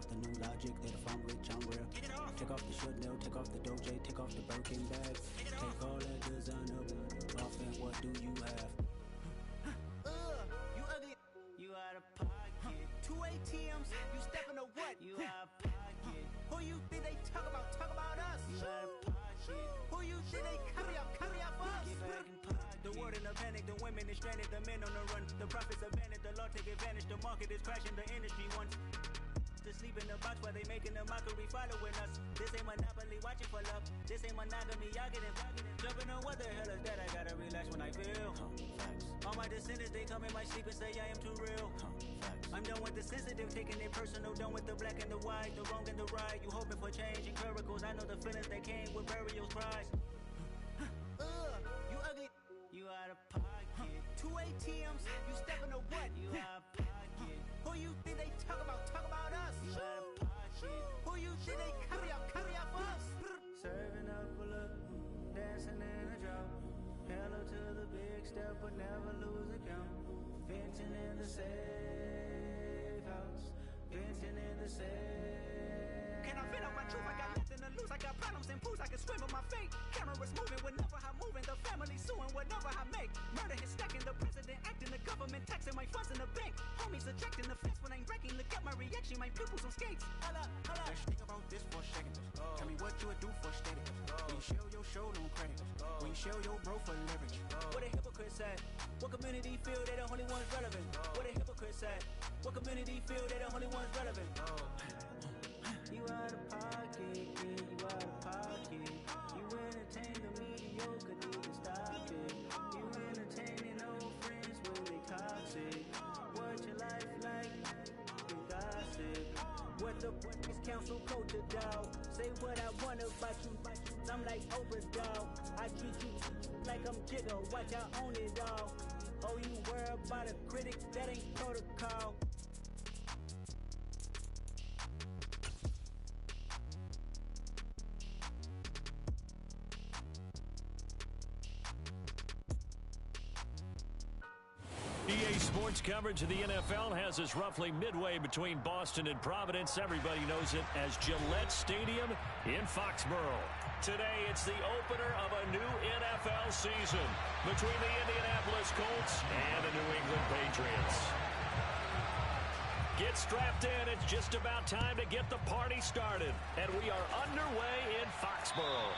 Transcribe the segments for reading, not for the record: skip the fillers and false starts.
off the new logic that if I'm rich, I'm real. Take off the Chanel, take off the Doja, take off the Birkin bag. Take all that designer off and what do you have? You ugly. You out of pocket. 2 ATMs, you stepping to what? You out of pocket. Who you think they talk about? Talk about us. You out of pocket. Who you think they carry up for us? Get back in pocket. The world in a panic, the women is stranded, the men on the run. The profits abandoned, the law take advantage. The market is crashing, the industry wants to sleep in the box while they making a mockery following us. This ain't Monopoly, watching for love. This ain't monogamy, y'all getting jumping on what the hell is that? I gotta relax when I feel. All my descendants, they come in my sleep and say I am too real. I'm done with the sensitive, taking it personal. Done with the black and the white, the wrong and the right. You hoping for change and miracles. I know the feelings that came with burial cries. You ugly. You out of pocket. 2 ATMs, you stepping to what? You out of pocket. Who you think they talk about? Talk about us. You out of pocket. Who you think they carry up for us? Serving up a look, dancing in a drop. Hello to the big step, but never lose a count. Venting in the safe house. Venting in the safe. Can I vent out my truth? I got nothing to lose. I got problems and pools. I can swim with my fate. Cameras moving whenever I'm moving. The family suing whatever I make. Murder is stacking. The president acting. The government taxing my funds in the bank. Homies ejecting the fence when I'm breaking. Look at my reaction. My pupils on skates. Holla. Let's think about this for a second. Tell me what you would do for steady. When you show your show, no credit. When you show your bro for leverage. What a hypocrite said. What community feel they the only ones relevant? What a hypocrite said. What community feel they the only ones relevant? You out of pocket, yeah, you out of pocket. You entertain the mediocre, need to stop it. You entertaining old friends when they toxic. What your life like? You gossip. What the fuck is council culture, dog? Say what I want about you. I'm like Oprah, dog. I treat you like I'm Jigga. Watch I own it all. Oh, you worry about a critic? That ain't protocol. EA Sports coverage of the NFL has us roughly midway between Boston and Providence. Everybody knows it as Gillette Stadium in Foxborough. Today, it's the opener of a new NFL season between the Indianapolis Colts and the New England Patriots. Get strapped in. It's just about time to get the party started. And we are underway in Foxborough.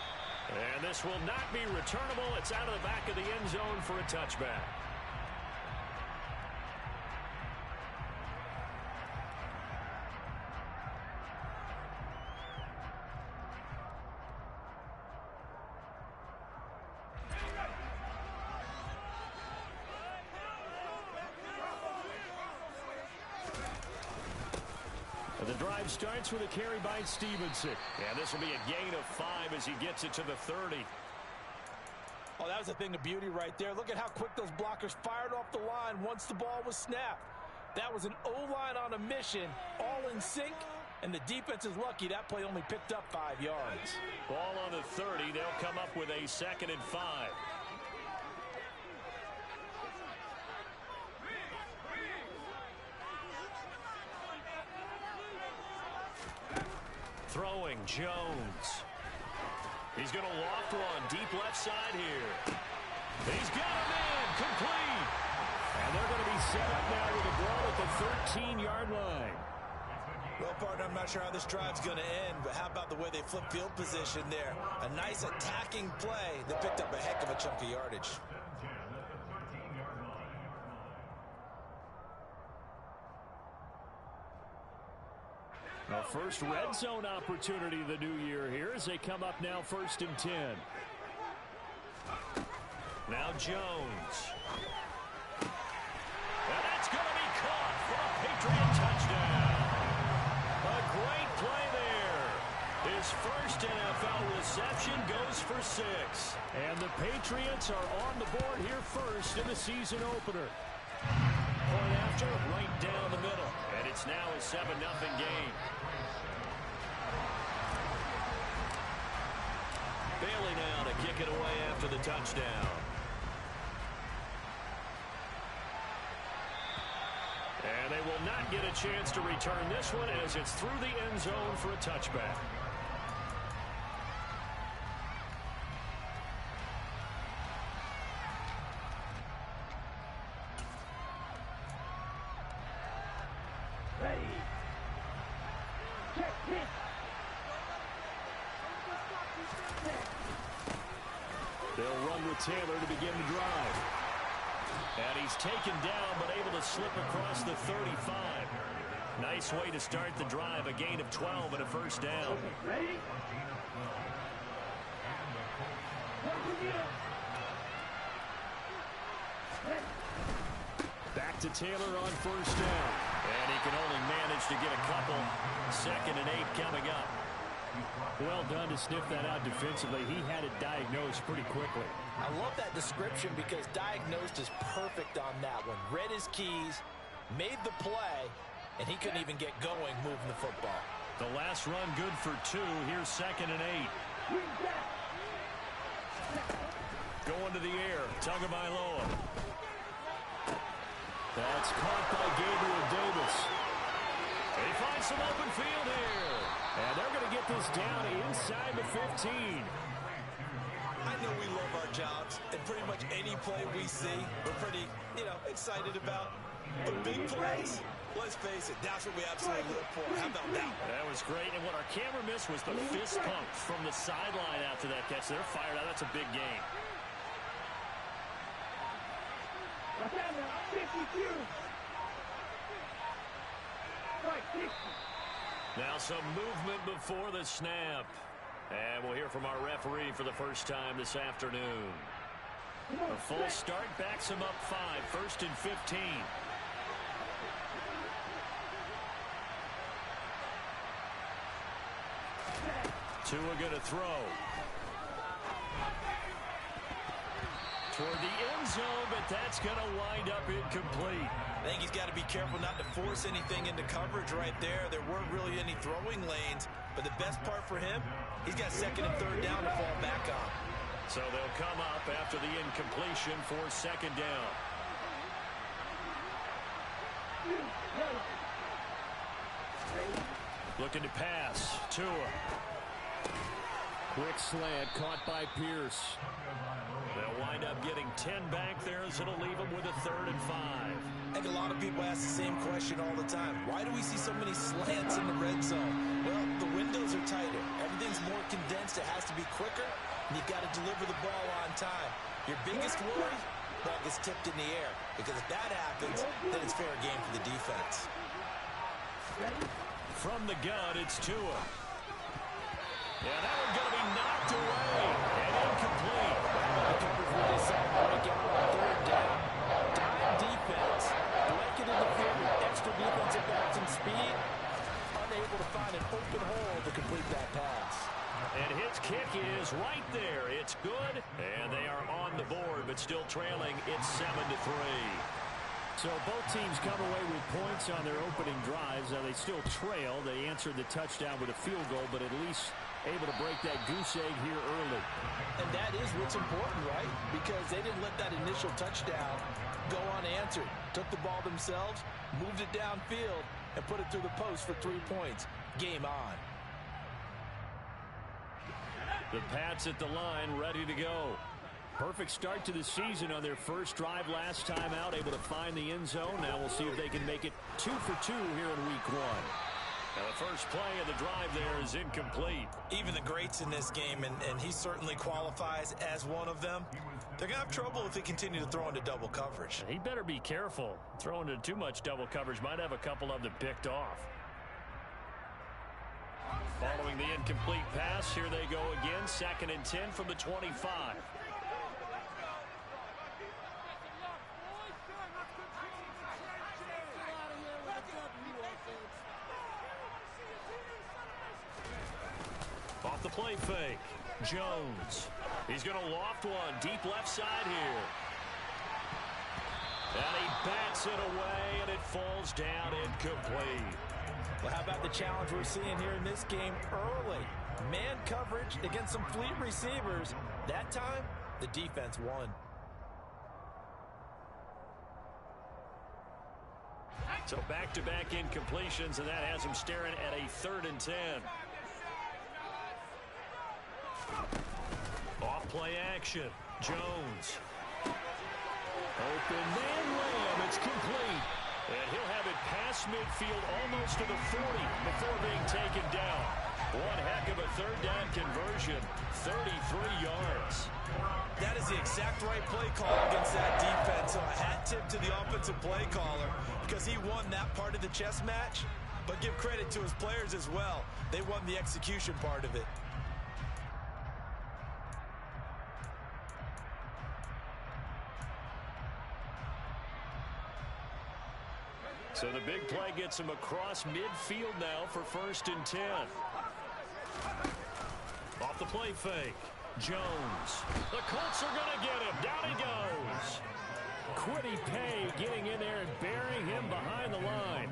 And this will not be returnable. It's out of the back of the end zone for a touchback. The drive starts with a carry by Stevenson. And this will be a gain of 5 as he gets it to the 30. Oh, that was a thing of beauty right there. Look at how quick those blockers fired off the line once the ball was snapped. That was an O-line on a mission, all in sync, and the defense is lucky that play only picked up 5 yards. Ball on the 30. They'll come up with a 2nd and 5. Throwing Jones. He's going to loft one deep left side here. He's got him in, complete. And they're going to be set up now with a ball at the 13-yard line. Well, partner, I'm not sure how this drive's going to end, but how about the way they flip field position there? A nice attacking play that picked up a heck of a chunk of yardage. The first red zone opportunity of the new year here as they come up now 1st and 10. Now Jones. And that's going to be caught for a Patriot touchdown. A great play there. His first NFL reception goes for 6. And the Patriots are on the board here first in the season opener. Point after, right down the middle. And it's now a 7-0 game. Bailey now to kick it away after the touchdown. And they will not get a chance to return this one as it's through the end zone for a touchback. They'll run with Taylor to begin the drive. And he's taken down, but able to slip across the 35. Nice way to start the drive, a gain of 12 and a first down. Back to Taylor on first down. And he can only manage to get a couple. 2nd and 8 coming up. Well done to sniff that out defensively. He had it diagnosed pretty quickly. I love that description because diagnosed is perfect on that one. Read his keys, made the play, and he couldn't even get going moving the football. The last run good for 2. Here's 2nd and 8. Going to the air. Tagovailoa. That's caught by Gabriel Davis. He finds some open field here. And they're going to get this down inside the 15. I know we love our jobs, and pretty much any play we see, we're pretty, excited about. But big plays, let's face it, that's what we absolutely live for. How about that? That was great, and what our camera missed was the fist pump from the sideline after that catch. They're fired out. That's a big game. Now some movement before the snap. And we'll hear from our referee for the first time this afternoon. A full start backs him up 5. 1st and 15. Tua going to throw. Toward the end zone, but that's going to wind up incomplete. I think he's got to be careful not to force anything into coverage right there. There weren't really any throwing lanes, but the best part for him, he's got 2nd and 3rd down to fall back on. So they'll come up after the incompletion for 2nd down. Looking to pass. Tua. Quick slant caught by Pierce. They'll wind up getting 10 back there as it'll leave them with a 3rd and 5. I think a lot of people ask the same question all the time. Why do we see so many slants in the red zone? Well, the windows are tighter. Everything's more condensed. It has to be quicker, and you've got to deliver the ball on time. Your biggest worry, ball gets tipped in the air. Because if that happens, then it's fair game for the defense. From the gun, it's Tua. Yeah, that one's going to be knocked away and incomplete. The coverage really saw break out on 3rd down. Dime defense, blanket in the field with extra defensive backs and speed, unable to find an open hole to complete that pass. And his kick is right there. It's good, and they are on the board, but still trailing. It's 7-3. So both teams come away with points on their opening drives. Now they still trail. They answered the touchdown with a field goal, but at least able to break that goose egg here early. And that is what's important, right? Because they didn't let that initial touchdown go unanswered. Took the ball themselves, moved it downfield, and put it through the post for 3 points. Game on. The Pats at the line, ready to go. Perfect start to the season on their first drive last time out, able to find the end zone. Now we'll see if they can make it 2 for 2 here in week 1. Now the first play of the drive there is incomplete. Even the greats in this game, and he certainly qualifies as one of them, they're going to have trouble if they continue to throw into double coverage. He better be careful. Throwing into too much double coverage might have a couple of them picked off. Following the incomplete pass, here they go again. 2nd and 10 from the 25. Off the play fake. Jones. He's going to loft one. Deep left side here. And he bats it away, and it falls down incomplete. Well, how about the challenge we're seeing here in this game early? Man coverage against some fleet receivers. That time, the defense won. So back-to-back incompletions, and that has him staring at a 3rd and 10. Off-play action. Jones. Open man layup. It's complete. And he'll have it past midfield almost to the 40 before being taken down. One heck of a 3rd down conversion. 33 yards. That is the exact right play call against that defense. So a hat tip to the offensive play caller because he won that part of the chess match. But give credit to his players as well. They won the execution part of it. So the big play gets him across midfield now for 1st and 10. Off the play fake. Jones. The Colts are going to get him. Down he goes. Quiddy Pay getting in there and burying him behind the line.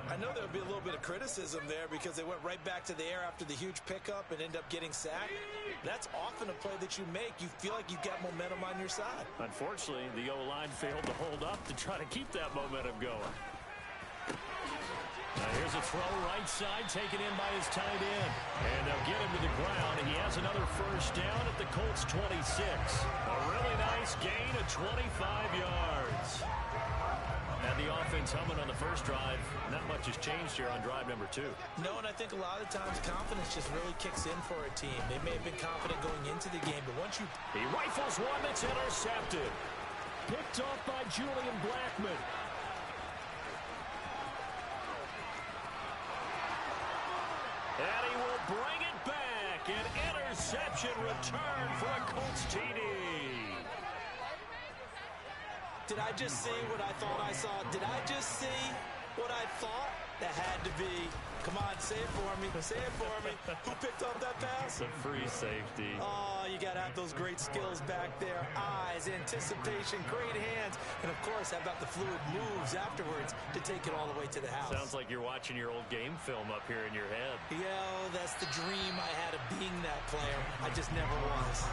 I know there'll be a little bit of criticism there because they went right back to the air after the huge pickup and end up getting sacked. That's often a play that you make. You feel like you've got momentum on your side. Unfortunately, the O-line failed to hold up to try to keep that momentum going. Now here's a throw right side taken in by his tight end. And they'll get him to the ground, and he has another 1st down at the Colts 26. A really nice gain of 25 yards. Had the offense humming on the first drive. Not much has changed here on drive number 2. No, and I think a lot of times confidence just really kicks in for a team. They may have been confident going into the game, but once you... He rifles one that's intercepted. Picked off by Julian Blackmon. And he will bring it back. An interception return for a Colts TD. Did I just see what I thought I saw? Did I just see what I thought? That had to be. Come on, say it for me. Say it for me. Who picked up that pass? It's a free safety. Oh, you got to have those great skills back there. Eyes, anticipation, great hands. And, of course, how about the fluid moves afterwards to take it all the way to the house? Sounds like you're watching your old game film up here in your head. Yeah, that's the dream I had of being that player. I just never was.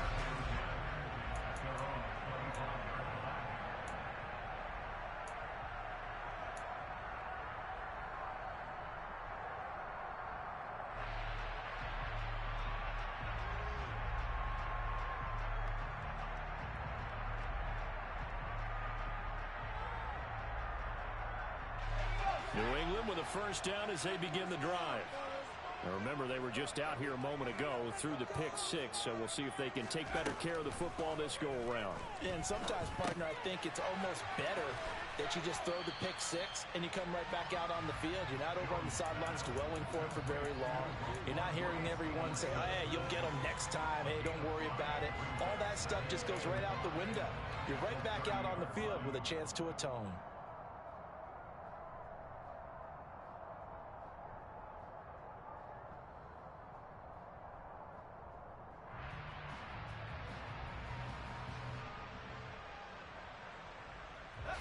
New England with a 1st down as they begin the drive. Now remember, they were just out here a moment ago through the pick 6, so we'll see if they can take better care of the football this go-around. And sometimes, partner, I think it's almost better that you just throw the pick 6 and you come right back out on the field. You're not over on the sidelines dwelling for it for very long. You're not hearing everyone say, hey, you'll get them next time. Hey, don't worry about it. All that stuff just goes right out the window. You're right back out on the field with a chance to atone.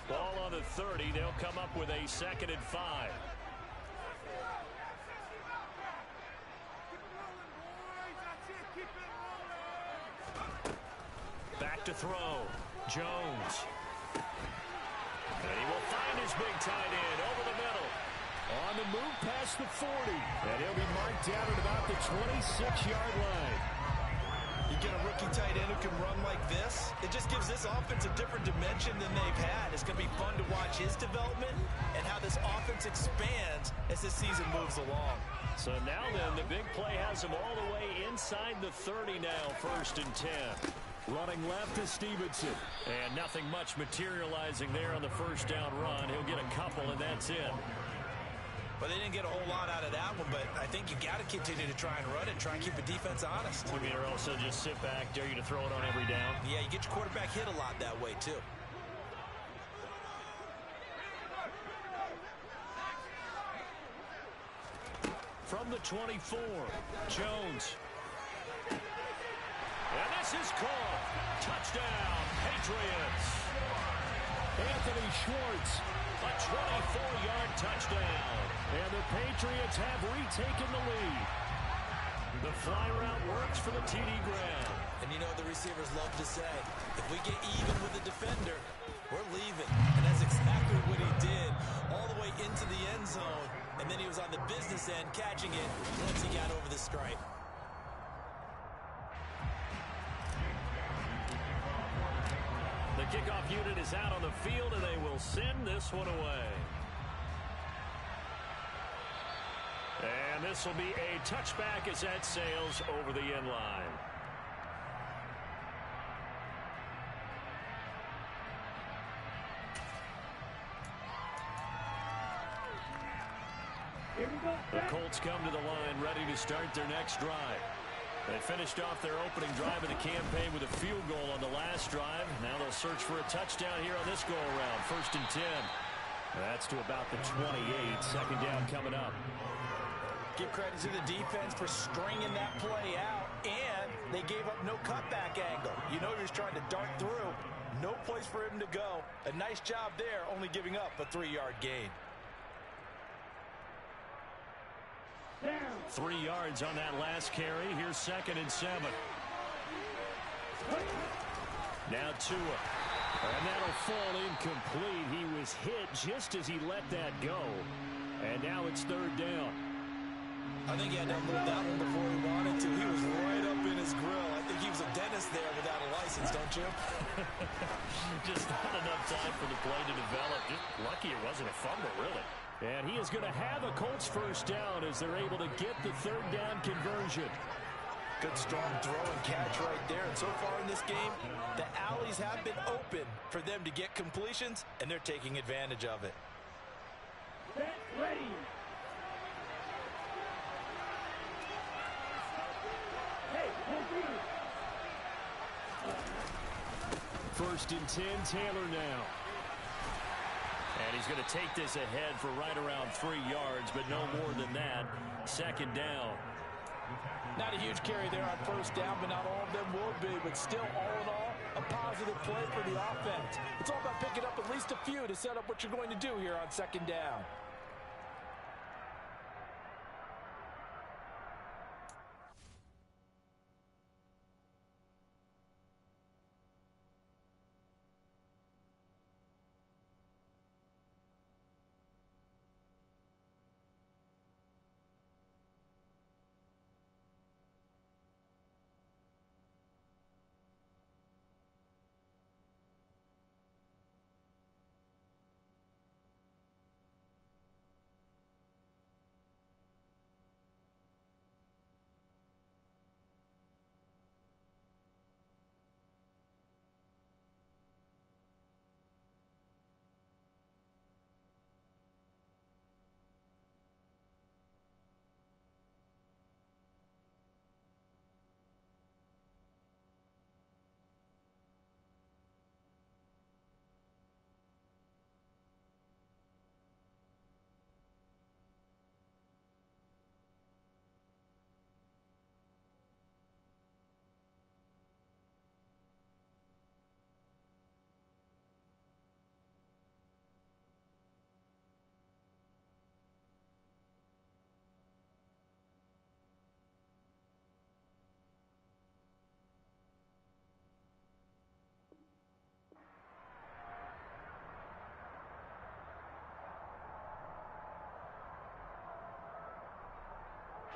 Ball on the 30. They'll come up with a 2nd and 5. Back to throw. Jones. And he will find his big tight end over the middle. On the move past the 40. And he'll be marked down at about the 26-yard line. You get a rookie tight end who can run like this, it just gives this offense a different dimension than they've had. It's going to be fun to watch his development and how this offense expands as this season moves along. So now then, the big play has him all the way inside the 30 now, 1st and 10. Running left to Stevenson. And nothing much materializing there on the 1st down run. He'll get a couple, and that's it. But they didn't get a whole lot out of that one, but I think you got to continue to try and run it, try and keep the defense honest. I mean, or also just sit back, dare you to throw it on every down. Yeah, you get your quarterback hit a lot that way, too. From the 24, Jones. And this is caught. Touchdown, Patriots. Anthony Schwartz, a 24-yard touchdown. And the Patriots have retaken the lead. The fly route works for the TD Graham. And you know the receivers love to say, if we get even with the defender, we're leaving. And that's exactly what he did, all the way into the end zone, and then he was on the business end catching it once he got over the stripe. The kickoff unit is out on the field, and they will send this one away. And this will be a touchback as that sails over the end line. The Colts come to the line ready to start their next drive. They finished off their opening drive of the campaign with a field goal on the last drive. Now they'll search for a touchdown here on this go-around. 1st and 10. That's to about the 28. Second down coming up. Give credit to the defense for stringing that play out, and they gave up no cutback angle. You know you're just trying to dart through. No place for him to go. A nice job there, only giving up a 3-yard gain. 3 yards on that last carry. Here's 2nd and 7. Now Tua. And that'll fall incomplete. He was hit just as he let that go. And now it's 3rd down. I think he had to unload that one before he wanted to. He was right up in his grill. I think he was a dentist there without a license, don't you? Just not enough time for the play to develop. Just lucky it wasn't a fumble, really. And he is going to have a Colts 1st down as they're able to get the 3rd down conversion. Good strong throw and catch right there. And so far in this game, the alleys have been open for them to get completions, and they're taking advantage of it. Set, ready. Hey, 1st and 10, Taylor now. And he's going to take this ahead for right around 3 yards, but no more than that. 2nd down. Not a huge carry there on 1st down, but not all of them will be. But still, all in all, a positive play for the offense. It's all about picking up at least a few to set up what you're going to do here on 2nd down.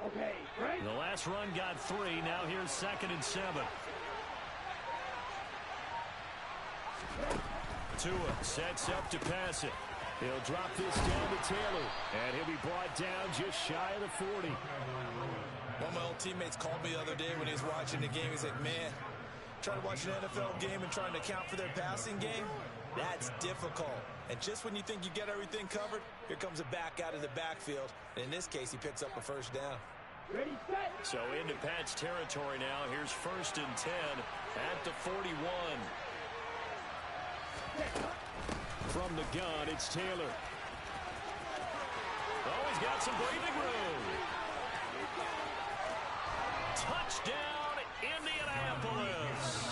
Okay, right. The last run got 3. Now here's 2nd and 7. Tua sets up to pass it. He'll drop this down to Taylor, and he'll be brought down just shy of the 40. One of my old teammates called me the other day when he was watching the game. He's like, man, trying to watch an NFL game and trying to account for their passing game, that's difficult. And just when you think you get everything covered, here comes a back out of the backfield. And in this case, he picks up a 1st down. Ready, set. So into Pat's territory now. Here's 1st and 10 at the 41. From the gun, it's Taylor. Oh, he's got some breathing room. Touchdown, Indianapolis.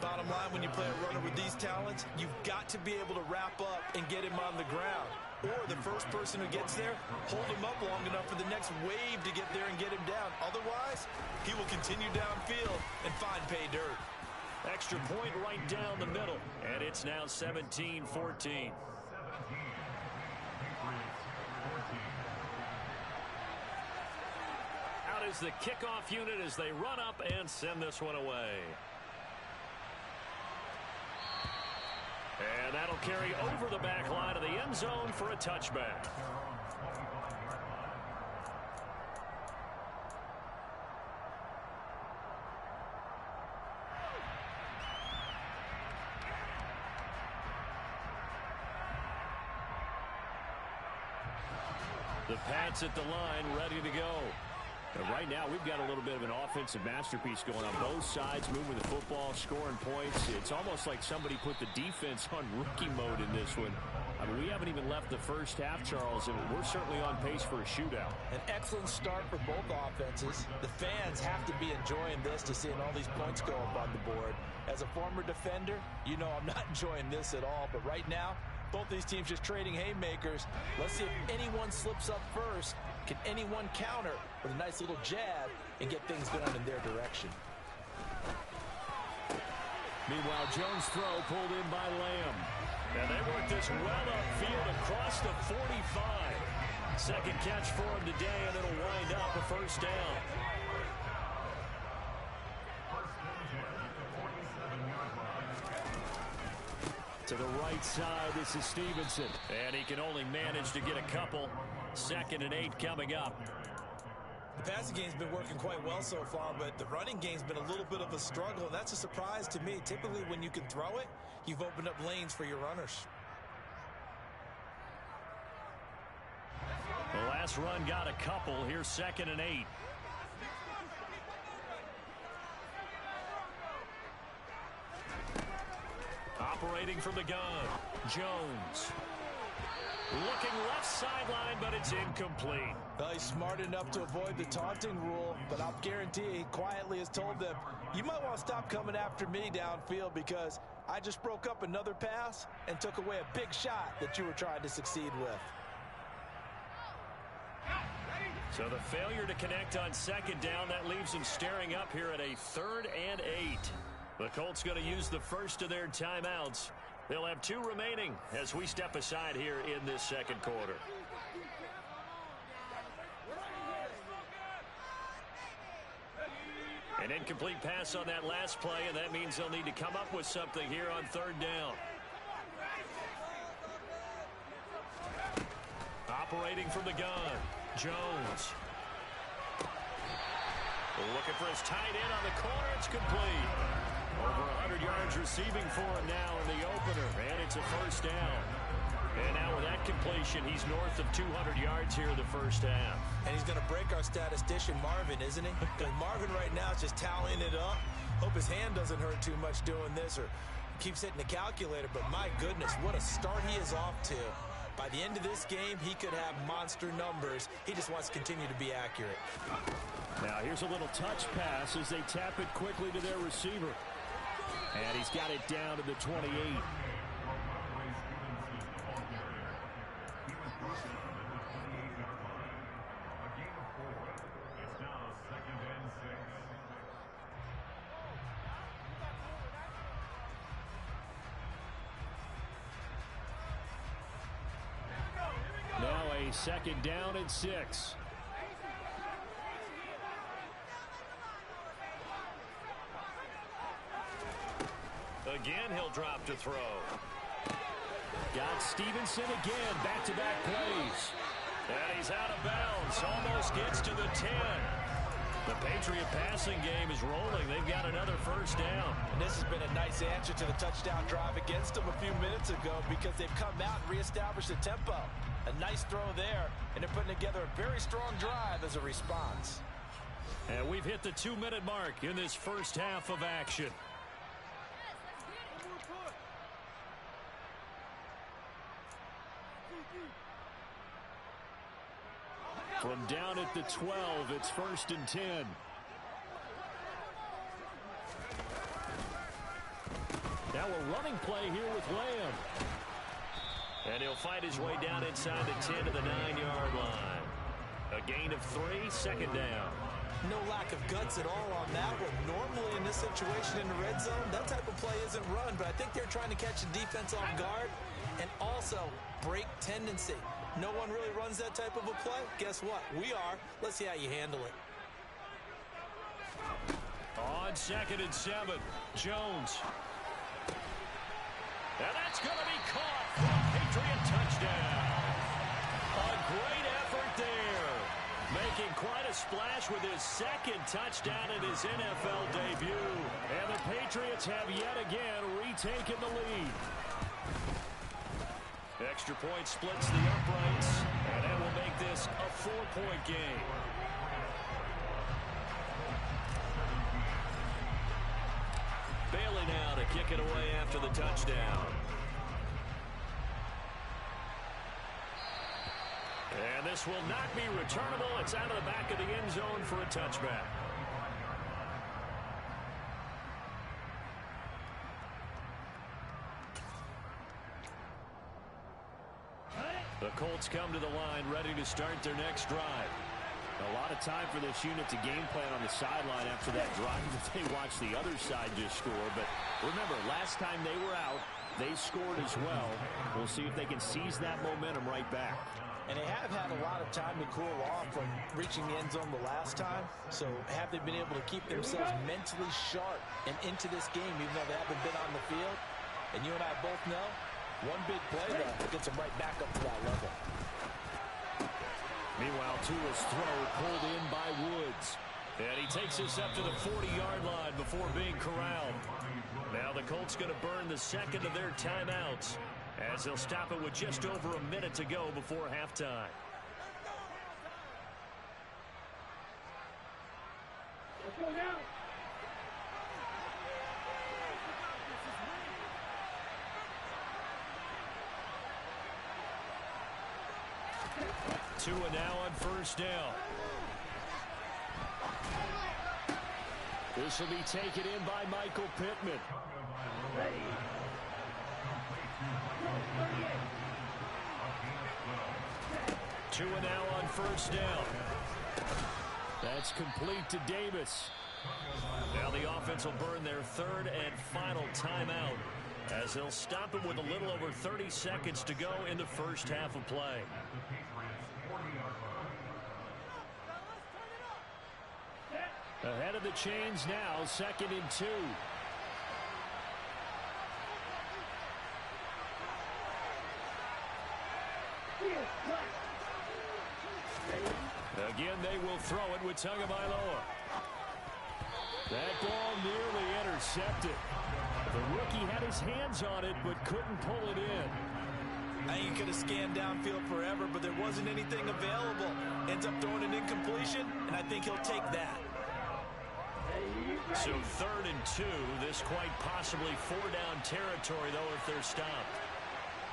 Bottom line, when you play a runner with these talents, you've got to be able to wrap up and get him on the ground. Or the first person who gets there, hold him up long enough for the next wave to get there and get him down. Otherwise, he will continue downfield and find pay dirt. Extra point right down the middle. And it's now 17-14. is the kickoff unit as they run up and send this one away. And that'll carry over the back line of the end zone for a touchback. The Pats at the line, ready to go. And right now, we've got a little bit of an offensive masterpiece going on. Both sides moving the football, scoring points. It's almost like somebody put the defense on rookie mode in this one. I mean, we haven't even left the first half, Charles, and we're certainly on pace for a shootout. An excellent start for both offenses. The fans have to be enjoying this to seeing all these points go up on the board. As a former defender, you know I'm not enjoying this at all. But right now, both these teams just trading haymakers. Let's see if anyone slips up first. Can anyone counter with a nice little jab and get things going in their direction? Meanwhile, Jones' throw pulled in by Lamb. And they work this well upfield across the 45. Second catch for him today, and it'll wind up a first down. To the right side, this is Stevenson. And he can only manage to get a couple. 2nd and 8 coming up. The passing game's been working quite well so far, but the running game's been a little bit of a struggle, and that's a surprise to me. Typically, when you can throw it, you've opened up lanes for your runners. The last run got a couple. Here's 2nd and 8. Operating from the gun, Jones. Looking left sideline, but it's incomplete. Well, he's smart enough to avoid the taunting rule, but I'll guarantee he quietly has told them, you might want to stop coming after me downfield because I just broke up another pass and took away a big shot that you were trying to succeed with. So the failure to connect on 2nd down, that leaves him staring up here at a 3rd and 8. The Colts going to use the first of their timeouts. They'll have 2 remaining as we step aside here in this 2nd quarter. An incomplete pass on that last play, and that means they'll need to come up with something here on 3rd down. Operating from the gun, Jones. Looking for his tight end on the corner. It's complete. Over 100 yards receiving for him now in the opener, and it's a first down. And now with that completion, he's north of 200 yards here in the first half. And he's going to break our statistician, Marvin, isn't he? Because Marvin right now is just tallying it up. Hope his hand doesn't hurt too much doing this or keeps hitting the calculator. But my goodness, what a start he is off to. By the end of this game, he could have monster numbers. He just wants to continue to be accurate. Now here's a little touch pass as they tap it quickly to their receiver. And he's got it down to the 28. Now a 2nd down and 6. Again, he'll drop to throw. Got Stevenson again, back-to-back plays. And he's out of bounds, almost gets to the 10. The Patriot passing game is rolling. They've got another first down. And this has been a nice answer to the touchdown drive against them a few minutes ago because they've come out and reestablished the tempo. A nice throw there, and they're putting together a very strong drive as a response. And we've hit the 2-minute mark in this first half of action. From down at the 12, it's 1st and 10. Now a running play here with Lamb. And he'll fight his way down inside the 10 to the 9-yard line. A gain of 3, 2nd down. No lack of guts at all on that one. Normally in this situation in the red zone, that type of play isn't run, but I think they're trying to catch the defense off guard and also break tendency. No one really runs that type of a play. Guess what? We are. Let's see how you handle it. On 2nd and 7, Jones. And that's going to be caught for a Patriot touchdown. A great effort there. Making quite a splash with his 2nd touchdown in his NFL debut. And the Patriots have yet again retaken the lead. Extra point splits the uprights, and that will make this a 4-point game. Bailey now to kick it away after the touchdown. And this will not be returnable. It's out of the back of the end zone for a touchback. The Colts come to the line ready to start their next drive. A lot of time for this unit to game plan on the sideline after that drive that they watched the other side just score. But remember, last time they were out, they scored as well. We'll see if they can seize that momentum right back. And they have had a lot of time to cool off from reaching the end zone the last time. So have they been able to keep themselves mentally sharp and into this game, even though they haven't been on the field? And you and I both know, one big play there gets them right back up to that level. Meanwhile, Tua's throw pulled in by Woods. And he takes us up to the 40-yard line before being corralled. Now the Colts going to burn the 2nd of their timeouts, as they'll stop it with just over a minute to go before halftime. Let's go now. Tua now on 1st down. This will be taken in by Michael Pittman. Tua now on 1st down. That's complete to Davis. Now the offense will burn their 3rd and final timeout, as they'll stop it with a little over 30 seconds to go in the first half of play. Ahead of the chains now, 2nd and 2. Again, they will throw it with Tagovailoa. That ball nearly intercepted. The rookie had his hands on it, but couldn't pull it in. I think he could have scanned downfield forever, but there wasn't anything available. Ends up throwing an incompletion, and I think he'll take that. So 3rd and 2, this quite possibly 4-down territory, though, if they're stopped.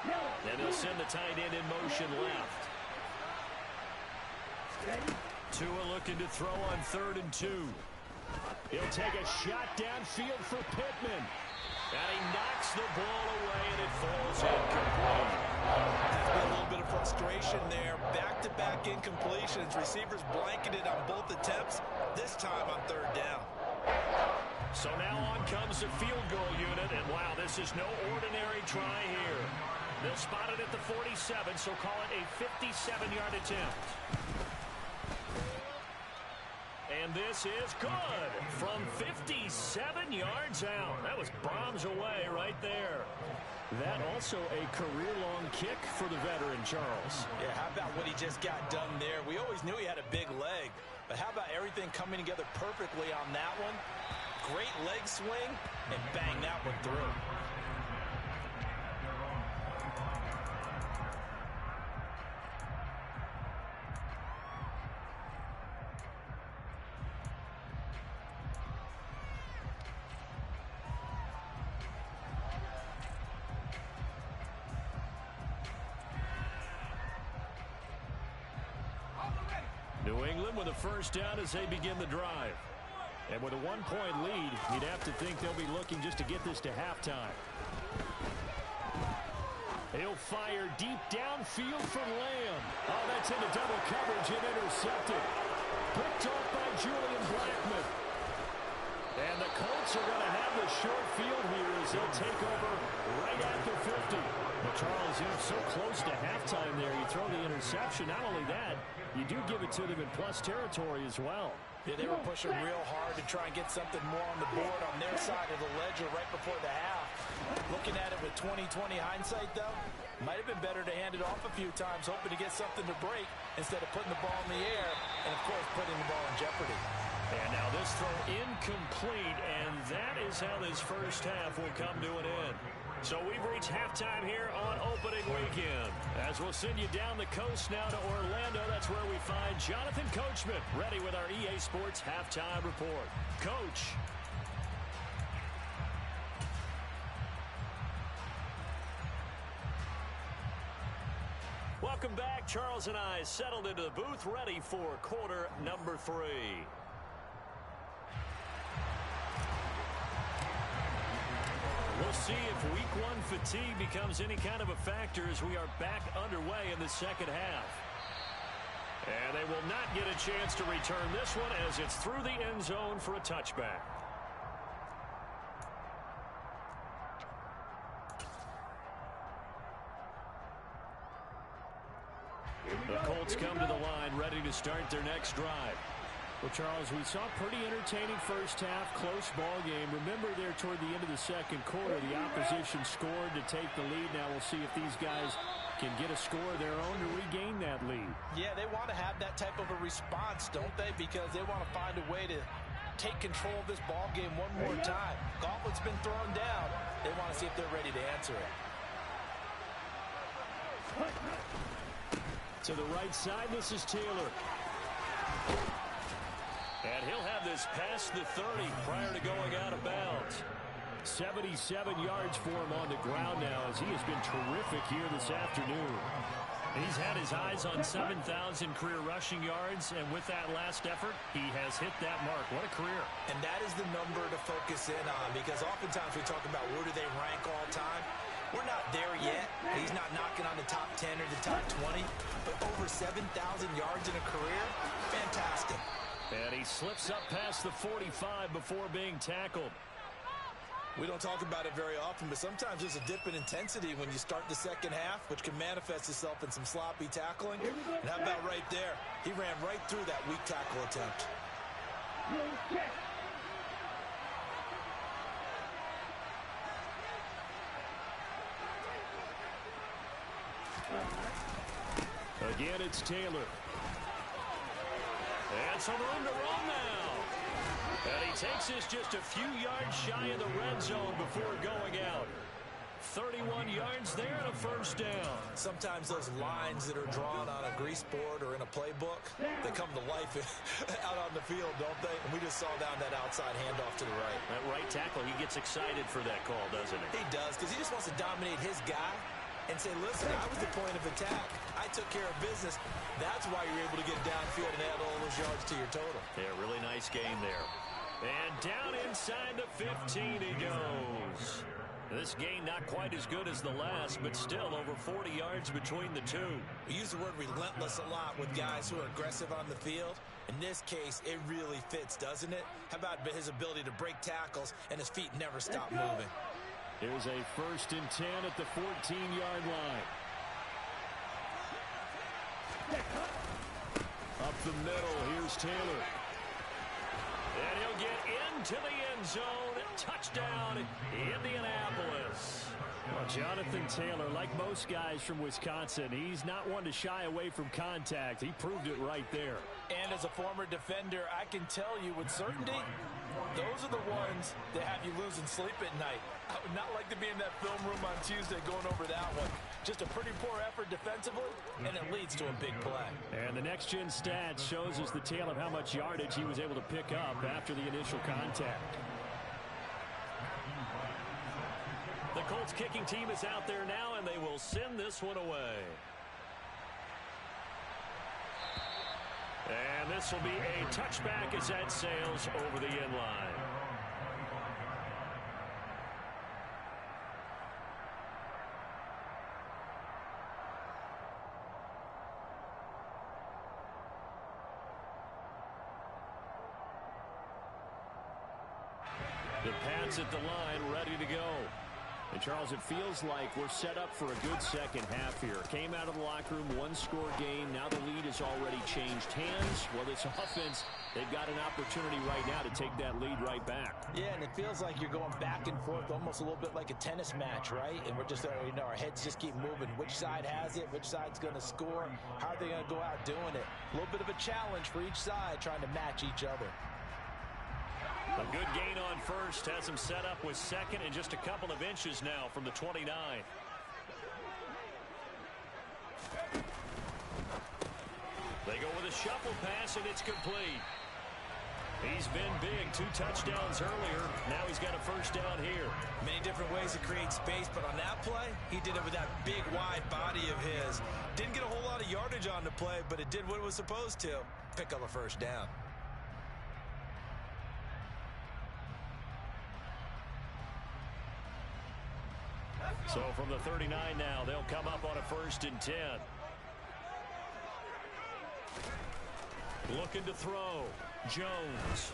And they'll send the tight end in motion left. Tua looking to throw on 3rd and 2. He'll take a shot downfield for Pittman. And he knocks the ball away, and it falls incomplete. There's been a little bit of frustration there. Back-to-back incompletions. Receivers blanketed on both attempts, this time on 3rd down. So now on comes the field goal unit, and wow, this is no ordinary try here. They'll spot it at the 47, so call it a 57-yard attempt. And this is good from 57 yards out. That was bombs away right there. That also a career-long kick for the veteran, Charles. Yeah, how about what he just got done there? We always knew he had a big leg, but how about everything coming together perfectly on that one? Great leg swing, and bang that one through. New England with a 1st down as they begin the drive. And with a 1-point lead, you'd have to think they'll be looking just to get this to halftime. He'll fire deep downfield for Lamb. Oh, that's into double coverage and intercepted. Picked off by Julian Blackmon. And the Colts are going to have the short field here as they'll take over right after 50. Well, Charles, you're so close to halftime there. You throw the interception. Not only that, you do give it to them in plus territory as well. Yeah, they were pushing real hard to try and get something more on the board on their side of the ledger right before the half. Looking at it with 20/20 hindsight, though, might have been better to hand it off a few times, hoping to get something to break instead of putting the ball in the air and, of course, putting the ball in jeopardy. And now this throw incomplete, and that is how this first half will come to an end. So we've reached halftime here on opening weekend. As we'll send you down the coast now to Orlando, that's where we find Jonathan Coachman, ready with our EA Sports Halftime Report. Coach. Welcome back. Charles and I settled into the booth, ready for quarter number 3. We'll see if week 1 fatigue becomes any kind of a factor as we are back underway in the second half. And they will not get a chance to return this one as it's through the end zone for a touchback. The Colts come to the line ready to start their next drive. Well, Charles, we saw a pretty entertaining first half, close ball game. Remember there toward the end of the second quarter, the opposition scored to take the lead. Now we'll see if these guys can get a score of their own to regain that lead. Yeah, they want to have that type of a response, don't they? Because they want to find a way to take control of this ball game one more time. Gauntlet's been thrown down. They want to see if they're ready to answer it. To the right side, this is Taylor. And he'll have this past the 30 prior to going out of bounds. 77 yards for him on the ground now as he has been terrific here this afternoon. He's had his eyes on 7,000 career rushing yards, and with that last effort, he has hit that mark. What a career. And that is the number to focus in on, because oftentimes we talk about where do they rank all time. We're not there yet. He's not knocking on the top 10 or the top 20, but over 7,000 yards in a career, fantastic. And he slips up past the 45 before being tackled. We don't talk about it very often, but sometimes there's a dip in intensity when you start the second half, which can manifest itself in some sloppy tackling. And how about right there? He ran right through that weak tackle attempt. Again, it's Taylor. And some room to run now. And he takes this just a few yards shy of the red zone before going out. 31 yards there and a first down. Sometimes those lines that are drawn on a grease board or in a playbook, they come to life out on the field, don't they? And we just saw down that outside handoff to the right. That right tackle, he gets excited for that call, doesn't he? He does, because he just wants to dominate his guy and say, listen, I was the point of attack. I took care of business. That's why you're able to get downfield and add all those yards to your total. Yeah, really nice game there. And down inside the 15 he goes. This game not quite as good as the last, but still over 40 yards between the two. We use the word relentless a lot with guys who are aggressive on the field. In this case, it really fits, doesn't it? How about his ability to break tackles and his feet never stop moving? Here's a 1st and 10 at the 14-yard line. Up the middle, here's Taylor. And he'll get into the end zone. Touchdown, Indianapolis. Well, Jonathan Taylor, like most guys from Wisconsin, he's not one to shy away from contact. He proved it right there. And as a former defender, I can tell you with certainty, those are the ones that have you losing sleep at night. I would not like to be in that film room on Tuesday going over that one. Just a pretty poor effort defensively, and it leads to a big play. And the next-gen stats shows us the tale of how much yardage he was able to pick up after the initial contact. The Colts kicking team is out there now, and they will send this one away. And this will be a touchback as that sails over the end line. The Pats at the line, ready to go. And, Charles, it feels like we're set up for a good second half here. Came out of the locker room, one-score game. Now the lead has already changed hands. Well, this offense, they've got an opportunity right now to take that lead right back. Yeah, and it feels like you're going back and forth, almost a little bit like a tennis match, right? And we're just, our heads just keep moving. Which side has it? Which side's going to score? How are they going to go out doing it? A little bit of a challenge for each side, trying to match each other. A good gain on first has him set up with second and just a couple of inches now from the 29. They go with a shuffle pass, and it's complete. He's been big, 2 touchdowns earlier. Now he's got a first down here. Many different ways to create space, but on that play, he did it with that big, wide body of his. Didn't get a whole lot of yardage on the play, but it did what it was supposed to. Pick up a first down. So from the 39 now, they'll come up on a 1st and 10. Looking to throw. Jones.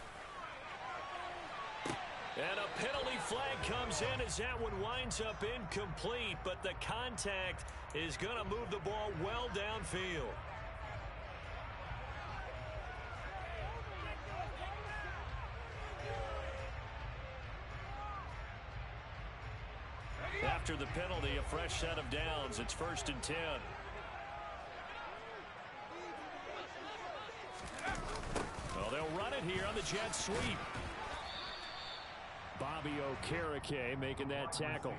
And a penalty flag comes in as that one winds up incomplete, but the contact is going to move the ball well downfield. After the penalty, a fresh set of downs. It's 1st and 10. Well, they'll run it here on the jet sweep. Bobby Okereke making that tackle.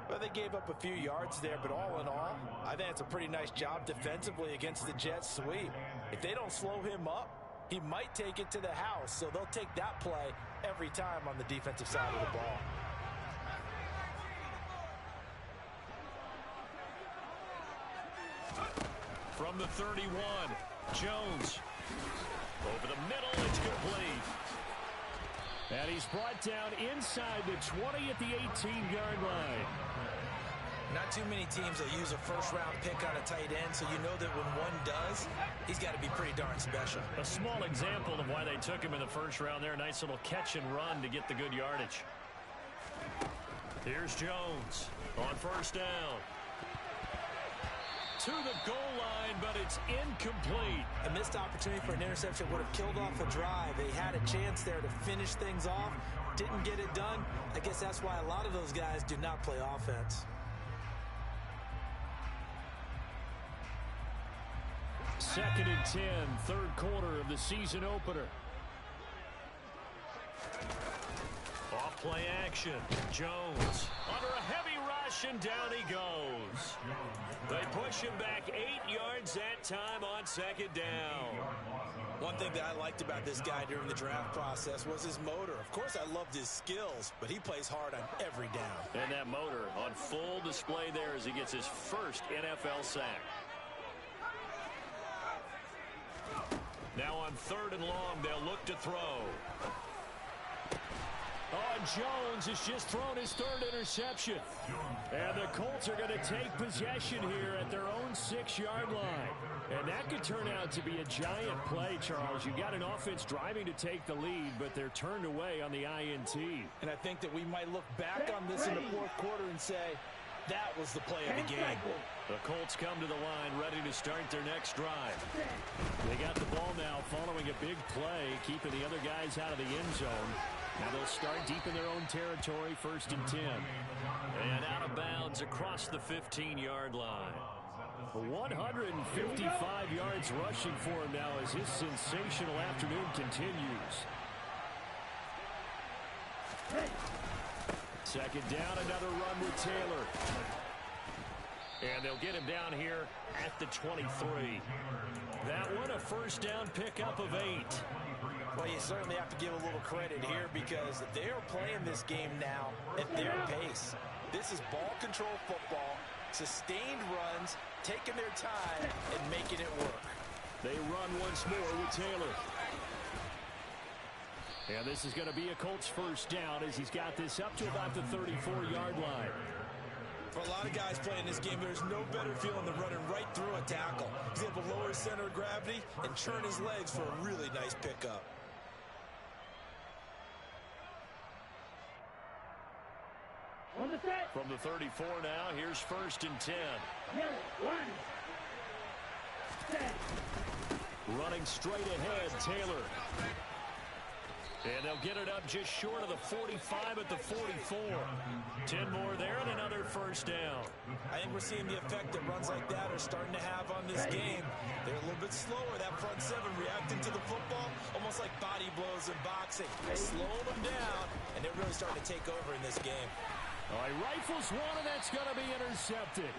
Well, they gave up a few yards there, but all in all, I think it's a pretty nice job defensively against the jet sweep. If they don't slow him up, he might take it to the house, so they'll take that play every time on the defensive side of the ball. From the 31, Jones. Over the middle, it's complete. And he's brought down inside the 20 at the 18-yard line. Not too many teams will use a first-round pick on a tight end, so you know that when one does, he's got to be pretty darn special. A small example of why they took him in the first round there. Nice little catch and run to get the good yardage. Here's Jones on 1st down. To the goal line, but it's incomplete. A missed opportunity for an interception would have killed off a drive. They had a chance there to finish things off. Didn't get it done. I guess that's why a lot of those guys do not play offense. 2nd and 10, 3rd quarter of the season opener. Off play action. Jones under a heavy rush, and down he goes. They push him back 8 yards that time on 2nd down. One thing that I liked about this guy during the draft process was his motor. Of course, I loved his skills, but he plays hard on every down. And that motor on full display there as he gets his first NFL sack. Now on 3rd and long, they'll look to throw. Oh, and Jones has just thrown his 3rd interception. And the Colts are going to take possession here at their own 6-yard line. And that could turn out to be a giant play, Charles. You've got an offense driving to take the lead, but they're turned away on the INT. And I think that we might look back on this in the 4th quarter and say, that was the play of the game. The Colts come to the line ready to start their next drive. They got the ball now following a big play, keeping the other guys out of the end zone. Now they'll start deep in their own territory, 1st and 10. And out of bounds across the 15-yard line. 155 yards rushing for him now as his sensational afternoon continues. 2nd down, another run with Taylor. And they'll get him down here at the 23. That one a 1st down pickup of 8. Well, you certainly have to give a little credit here because they are playing this game now at their pace. This is ball control football, sustained runs, taking their time and making it work. They run once more with Taylor. And this is going to be a Colts 1st down as he's got this up to about the 34-yard line. For a lot of guys playing this game, there's no better feeling than running right through a tackle. He's able to lower his center of gravity and churn his legs for a really nice pickup. From the 34 now, here's 1st and 10. Running straight ahead, Taylor. And they'll get it up just short of the 45 at the 44. 10 more there and another 1st down. I think we're seeing the effect that runs like that are starting to have on this game. They're a little bit slower, that front seven reacting to the football, almost like body blows in boxing. Slow them down, and they're really starting to take over in this game. All right, rifles one, and that's going to be intercepted.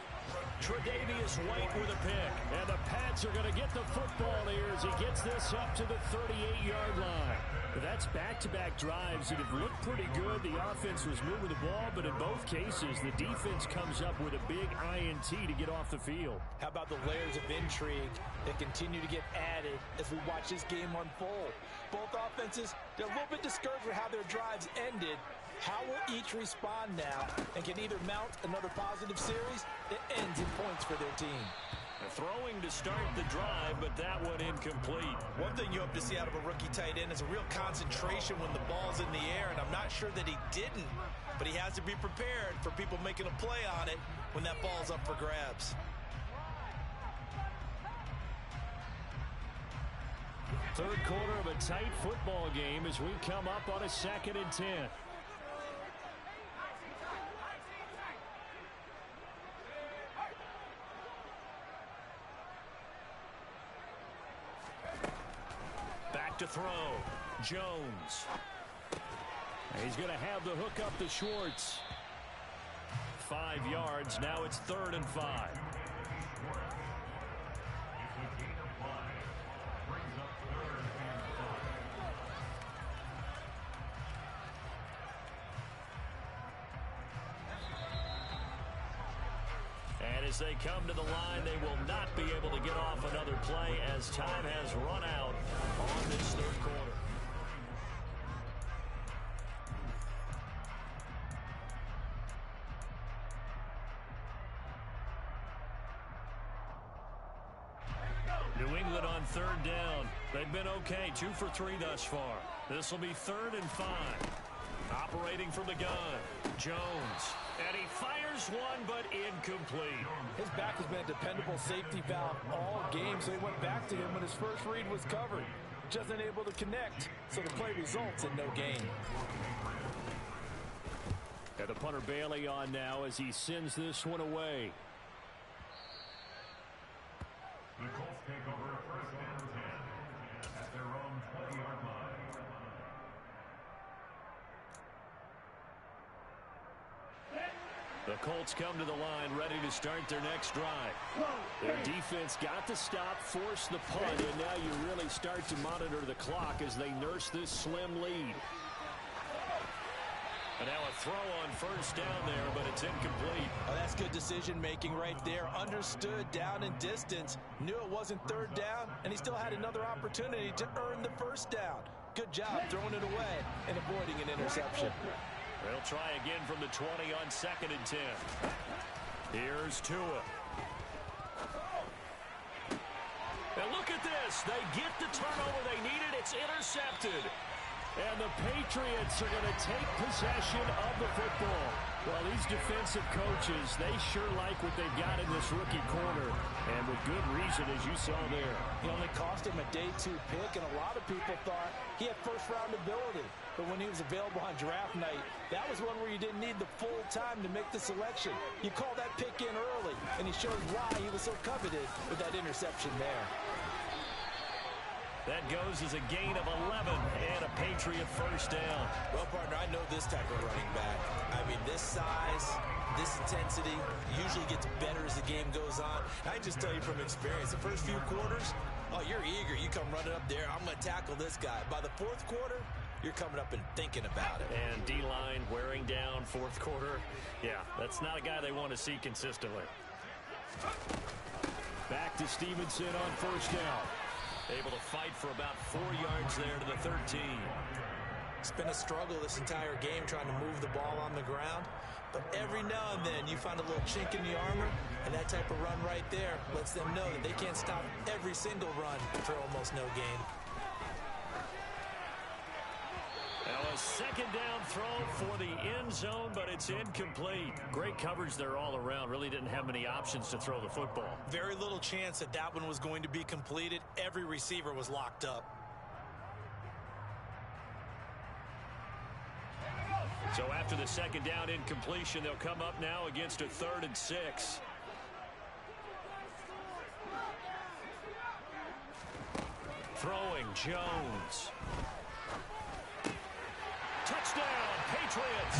Tre'Davious White with a pick. And the Pats are going to get the football here as he gets this up to the 38-yard line. That's back-to-back drives that have looked pretty good. The offense was moving the ball, but in both cases, the defense comes up with a big INT to get off the field. How about the layers of intrigue that continue to get added as we watch this game unfold? Both offenses, they're a little bit discouraged with how their drives ended. How will each respond now and can either mount another positive series that ends in points for their team? Throwing to start the drive, but that one incomplete. One thing you hope to see out of a rookie tight end is a real concentration when the ball's in the air, and I'm not sure that he didn't, but he has to be prepared for people making a play on it when that ball's up for grabs. Third quarter of a tight football game as we come up on a 2nd and 10. To throw. Jones. He's going to have the hook up to Schwartz. 5 yards. Now it's 3rd and 5. And as they come to the line, they will not be able to get off another play as time has run out on this 3rd quarter. New England on 3rd down. They've been okay, 2 for 3 thus far. This will be 3rd and 5. Operating from the gun, Jones. And he fires one, but incomplete. His back has been a dependable safety valve all game, so he went back to him when his first read was covered. Just unable to connect, so the play results in no gain. And the punter Bailey on now as he sends this one away. The Colts take over 1st and 10 at their own 20-yard line. The Colts come to the line ready to start their next drive. Their defense got to stop, force the punt, and now you really start to monitor the clock as they nurse this slim lead. And now a throw on 1st down there, but it's incomplete. Oh, that's good decision-making right there. Understood down and distance. Knew it wasn't 3rd down, and he still had another opportunity to earn the 1st down. Good job throwing it away and avoiding an interception. They'll try again from the 20 on 2nd and 10. Here's Tua. And look at this. They get the turnover they needed. It's intercepted. And the Patriots are going to take possession of the football. Well, these defensive coaches, they sure like what they've got in this rookie corner. And with good reason, as you saw there. It only cost him a day 2 pick, and a lot of people thought he had first-round ability. But when he was available on draft night, that was one where you didn't need the full time to make the selection. You call that pick in early, and he shows why he was so coveted with that interception there. That goes as a gain of 11 and a Patriot 1st down. Well, partner, I know this type of running back. I mean, this size, this intensity usually gets better as the game goes on. I can just tell you from experience, the first few quarters, oh, you're eager. You come running up there. I'm going to tackle this guy. By the 4th quarter, you're coming up and thinking about it. And D-line wearing down 4th quarter. Yeah, that's not a guy they want to see consistently. Back to Stevenson on 1st down. Able to fight for about 4 yards there to the 13. It's been a struggle this entire game trying to move the ball on the ground. But every now and then you find a little chink in the armor, and that type of run right there lets them know that they can't stop every single run for almost no gain. Now a second down throw for the end zone, but it's incomplete. Great coverage there all around. Really didn't have many options to throw the football. Very little chance that that one was going to be completed. Every receiver was locked up. So after the second down incompletion, they'll come up now against a 3rd and 6. Throwing Jones. Touchdown, Patriots.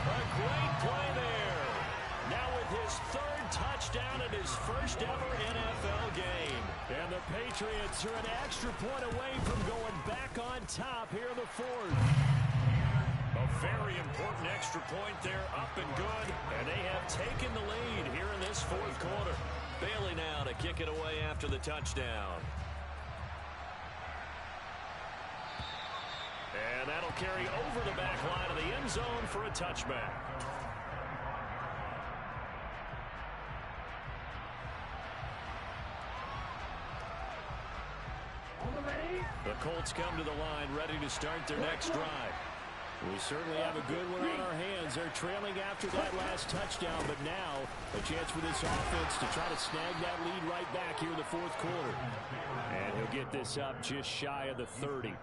A great play there. Now with his 3rd touchdown and his first ever NFL game. And the Patriots are an extra point away from going back on top here in the 4th. A very important extra point there, up and good. And they have taken the lead here in this 4th quarter. Bailey now to kick it away after the touchdown. And that'll carry over the back line of the end zone for a touchback. The Colts come to the line ready to start their next drive. We certainly have a good one on our hands. They're trailing after that last touchdown, but now a chance for this offense to try to snag that lead right back here in the 4th quarter. And he'll get this up just shy of the 30.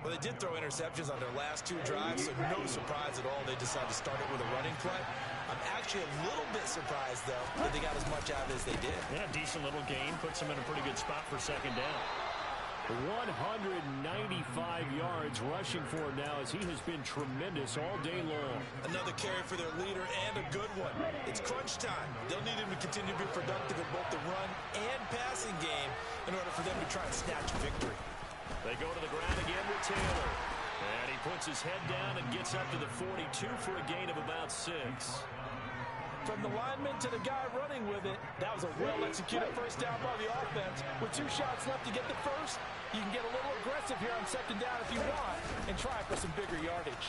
Well, they did throw interceptions on their last 2 drives, so no surprise at all they decided to start it with a running play. I'm actually a little bit surprised, though, that they got as much out of it as they did. Yeah, decent little gain. Puts them in a pretty good spot for second down. 195 yards rushing for him now as he has been tremendous all day long. Another carry for their leader and a good one. It's crunch time. They'll need him to continue to be productive in both the run and passing game in order for them to try and snatch a victory. They go to the ground again with Taylor. And he puts his head down and gets up to the 42 for a gain of about 6. From the lineman to the guy running with it, that was a well-executed first down by the offense. With 2 shots left to get the first, you can get a little aggressive here on second down if you want and try for some bigger yardage.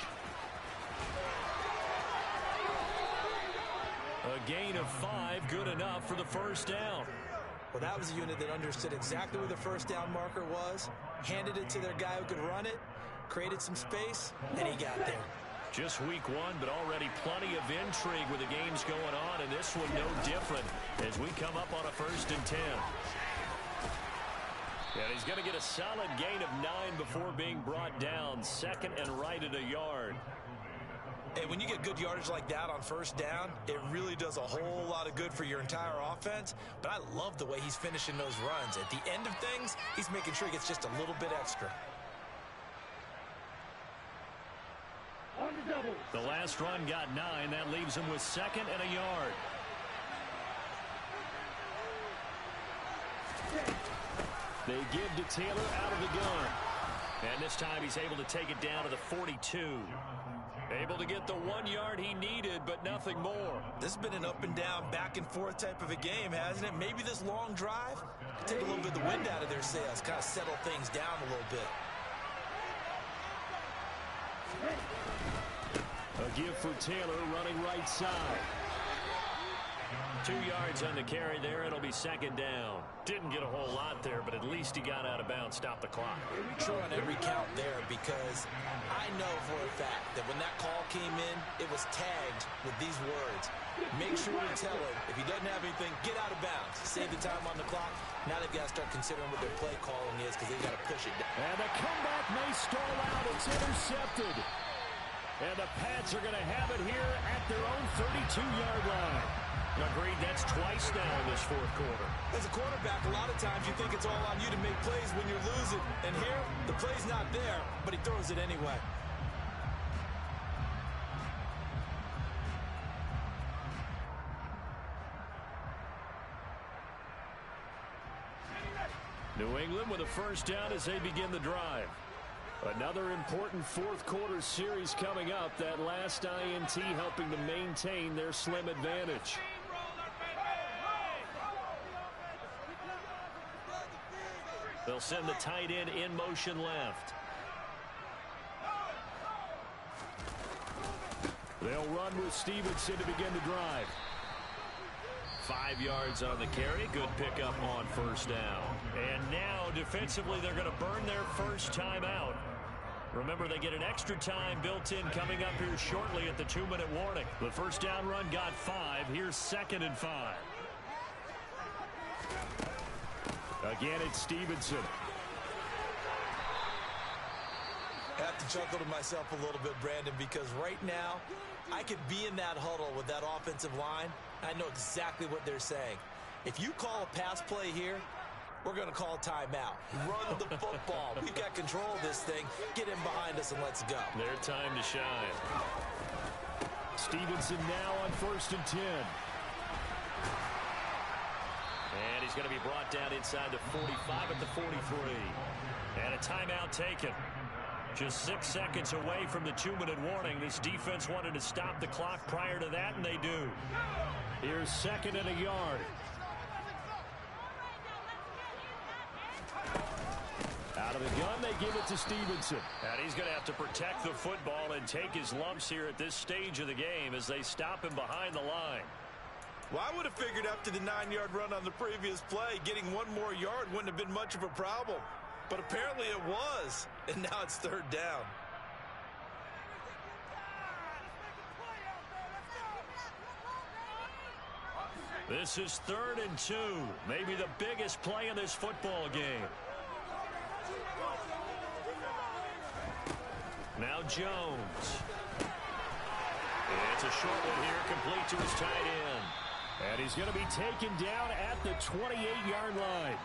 A gain of 5, good enough for the first down. Well, that was a unit that understood exactly where the first down marker was, handed it to their guy who could run it, created some space, and he got there. Just week 1, but already plenty of intrigue with the games going on, and this one no different as we come up on a 1st and 10. And he's going to get a solid gain of 9 before being brought down. 2nd and right at a yard. And when you get good yardage like that on first down, it really does a whole lot of good for your entire offense. But I love the way he's finishing those runs. At the end of things, he's making sure he gets just a little bit extra. The last run got 9. That leaves him with 2nd and a yard. They give to Taylor out of the gun. And this time he's able to take it down to the 42. Able to get the 1 yard he needed, but nothing more. This has been an up and down, back and forth type of a game, hasn't it? Maybe this long drive could take a little bit of the wind out of their sails, kind of settle things down a little bit. A give for Taylor running right side. 2 yards on the carry there. It'll be second down. Didn't get a whole lot there, but at least he got out of bounds, stopped the clock. True on every count there, because I know for a fact that when that call came in, it was tagged with these words. Make sure to tell him, if he doesn't have anything, get out of bounds. Save the time on the clock. Now they've got to start considering what their play calling is because they've got to push it down. And the comeback may stall out. It's intercepted. And the Pats are going to have it here at their own 32-yard line. Agreed, that's twice now in this 4th quarter. As a quarterback, a lot of times you think it's all on you to make plays when you're losing. And here, the play's not there, but he throws it anyway. New England with a first down as they begin the drive. Another important 4th quarter series coming up. That last INT helping to maintain their slim advantage. They'll send the tight end in motion left. They'll run with Stevenson to begin the drive. 5 yards on the carry. Good pickup on first down. And now defensively they're going to burn their first time out. Remember, they get an extra time built in coming up here shortly at the 2-minute warning. The first down run got 5. Here's 2nd and 5. Again, it's Stevenson. I have to chuckle to myself a little bit, Brandon, because right now I could be in that huddle with that offensive line. I know exactly what they're saying. If you call a pass play here, we're going to call timeout. Run the football. We've got control of this thing. Get in behind us and let's go. Their time to shine. Stevenson now on 1st and 10. And he's going to be brought down inside the 45 at the 43. And a timeout taken. Just 6 seconds away from the 2-minute warning. This defense wanted to stop the clock prior to that, and they do. Here's 2nd and a yard. Out of the gun, they give it to Stevenson. And he's going to have to protect the football and take his lumps here at this stage of the game as they stop him behind the line. Well, I would have figured after the 9-yard run on the previous play, getting 1 more yard wouldn't have been much of a problem. But apparently it was, and now it's 3rd down. This is 3rd and 2, maybe the biggest play in this football game. Now Jones. It's a short one here, complete to his tight end. And he's going to be taken down at the 28-yard line.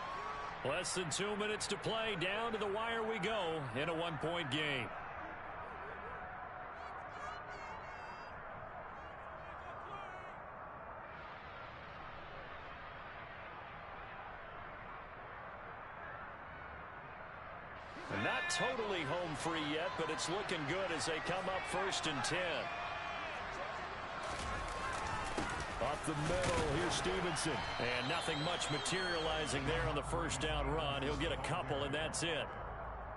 Less than 2 minutes to play. Down to the wire we go in a 1-point game. Not totally home free yet, but it's looking good as they come up 1st and 10. Up the middle, here's Stevenson. And nothing much materializing there on the 1st down run. He'll get a couple, and that's it.